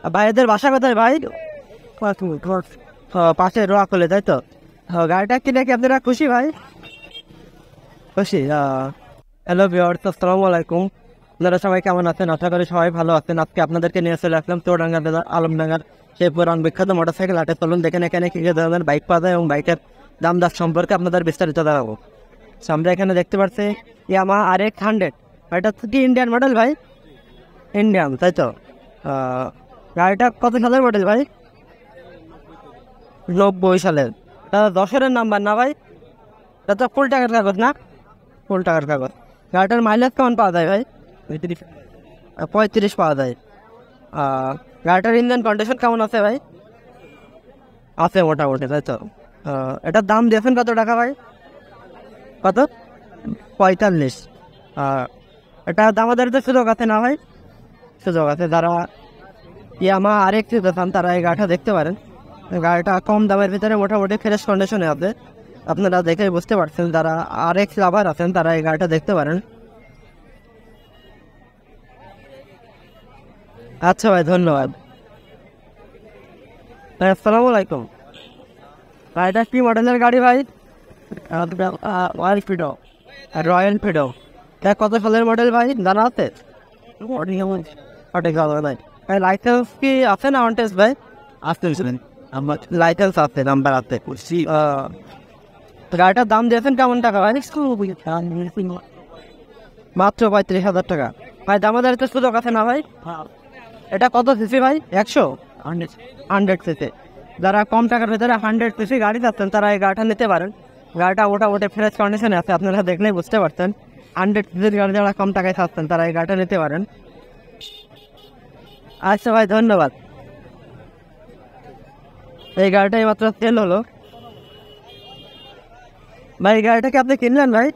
ভাইদের বাসা কোথায় ভাই? পাশে রোয়া করলে তাই তো? গাড়িটা কিনে কি আপনারা খুশি ভাই? খুশি। হ্যালো ভিউয়ার্স, আসসালামু আলাইকুম। আপনারা সবাই কেমন আছেন? আশা করি সবাই ভালো আছেন। আজকে আপনাদেরকে নিয়ে চলে আসলাম চুয়াডাঙ্গা জেলার আলমডাঙ্গার সেই পুরান বিখ্যাত মোটরসাইকেল হাটে। চলুন দেখেন এখানে কি কি ধরনের বাইক পাওয়া যায় এবং বাইকের দাম দর সম্পর্কে আপনাদের বিস্তারিত জানাবো। আমরা এখানে দেখতে পাচ্ছি ইয়ামাহা RX 100। এটা হচ্ছে কি ইন্ডিয়ান মডেল ভাই? ইন্ডিয়ান তাই তো? গাড়িটা কত সালের মডেল ভাই? 90 সালের। 10-এর নাম্বার না ভাই? এটা তো ফুল টাকার কাগজ না? ফুল টাকার কাগজ। গাড়িটার মাইলেজ কেমন পাওয়া যায় ভাই? 35 পাওয়া যায়। গাড়িটার ইঞ্জিন কন্ডিশন কেমন আছে ভাই? আছে মোটামুটি তাই তো? এটার দাম দিয়েছেন কত টাকা ভাই? কত? 45। এটা দামাদারিতে সুযোগ আছে না ভাই? সুযোগ আছে। যারা ইয়ামাহা RX নিতে চান তারা এই গাড়িটা দেখতে পারেন। গাড়িটা কম দামের ভিতরে মোটামুটি ফ্রেশ কন্ডিশনে আছে। আপনারা দেখে বুঝতে পারছেন, যারা RX লাভার আছেন তারা এই গাড়িটা দেখতে পারেন। আচ্ছা ভাই, ধন্যবাদ। ভাই আসসালামু আলাইকুম। গাড়িটা কি মডেলের গাড়ি ভাই? Royal Phaedo. এটা কত সালের মডেল ভাই জানা আছে? সঠিক ভালো ভাই। ভাই লাইসেন্স কি আছে না অন টেস্ট ভাই? আসতেছিলেন আমার লাইসেন্স আছে, নাম্বার আছে। গাড়িটার দাম দিয়েছেন কেমন টাকা ভাই? মাত্র 35,000 টাকা। ভাই দামাদারিতে সুযোগ আছে না ভাই? এটা কত সিসি ভাই? 100 সিসি। যারা কম টাকার ভিতরে 100 সিসি গাড়ি যাচ্ছেন তারা এই গাড়িটা নিতে পারেন। গাড়িটা মোটামুটি ফ্রেশ কন্ডিশনে আছে, আপনারা দেখলেই বুঝতে পারছেন। 100 সিসির গাড়ি যারা কম টাকায় চাচ্ছেন তারা এই গাড়িটা নিতে পারেন। আচ্ছা ভাই, ধন্যবাদ। এই গাড়িটাই মাত্র সেল হলো। ভাই গাড়িটা কি আপনি কিনলেন ভাই?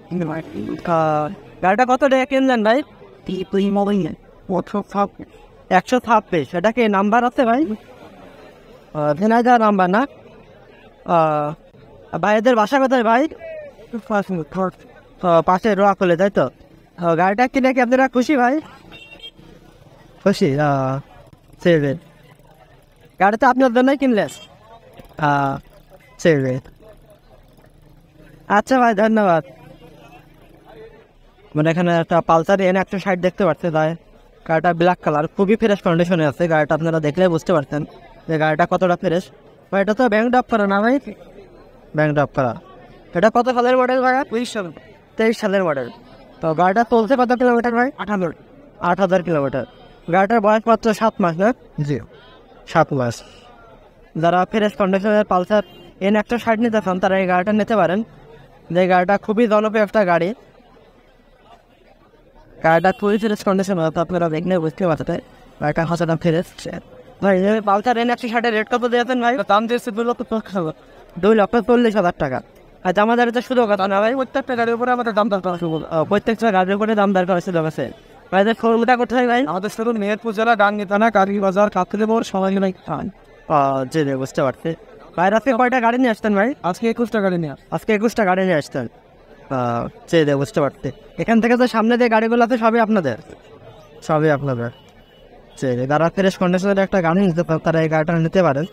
গাড়িটা কত টাকা কিনলেন ভাই? 126। এটা কি নাম্বার আছে ভাই? ঝিনাইদহ নাম্বার না? ভাইদের বাসা কোথায় ভাই? পাশে রোয়া করলে তাই তো? গাড়িটা কিনে কি আপনারা খুশি ভাই? খুশি। গাড়ি তো আপনার জন্যই কিনলেন। আচ্ছা ভাই, ধন্যবাদ। মানে এখানে একটা পালসার N160 দেখতে পাচ্ছি ভাই। গাড়িটা ব্ল্যাক কালার, খুবই ফ্রেশ কন্ডিশনে আছে। গাড়িটা আপনারা দেখলে বুঝতে পারছেন যে গাড়িটা কতটা ফ্রেশ। ভাই এটা তো ব্যাংক ড্রপ করা না ভাই? ব্যাংক ড্রপ করা। এটা কত সালের মডেল ভাই? 23 সালের মডেল। তো গাড়িটা চলছে কত কিলোমিটার ভাই? 8,000 কিলোমিটার। গাড়িটার বয়স মাত্র 7 মাস না? জি, 7 মাস। যারা ফ্রেশ কন্ডিশনের পালসার N160 নিতে চান তারা এই গাড়িটা নিতে পারেন। যে গাড়িটা খুবই জনপ্রিয় একটা গাড়ি। গাড়িটা খুবই ফ্রেশ কন্ডিশন আছে, আপনারা দেখলে বুঝতে পারছেন। গাড়িটা হাসাটা ফ্রেশ। ভাই পালসার N160 রেট কত দিয়েছেন ভাই? দাম দিয়েছে 2,40,000 টাকা। আচ্ছা, আমাদের এটা সুযোগ আছে না ভাই? প্রত্যেকটা গাড়ির উপরে আমাদের দাম দর করা সুযোগ, প্রত্যেকটা গাড়ির উপরে দাম দর করা সুযোগ আছে। ভাই শোরুমটা কোথায় ভাই? আমাদের শোরুম মেহেরপুর জেলা গাঙ্গী থানা কারি বাজার কাতলে মোড় সবাই। জি জি, বুঝতে পারছি। ভাই আজকে কয়টা গাড়ি নিয়ে আসতেন ভাই? আজকে 21টা গাড়ি নিয়ে আজকে 21টা গাড়ি নিয়ে আসতেন। জি জি, বুঝতে পারছি। এখান থেকে তো সামনে যে গাড়িগুলো আছে সবই আপনাদের? সবই আপনাদের। জি, যারা ফ্রেশ কন্ডিশনের একটা গাড়ি নিতে পারেন তারা এই গাড়িটা নিতে পারেন।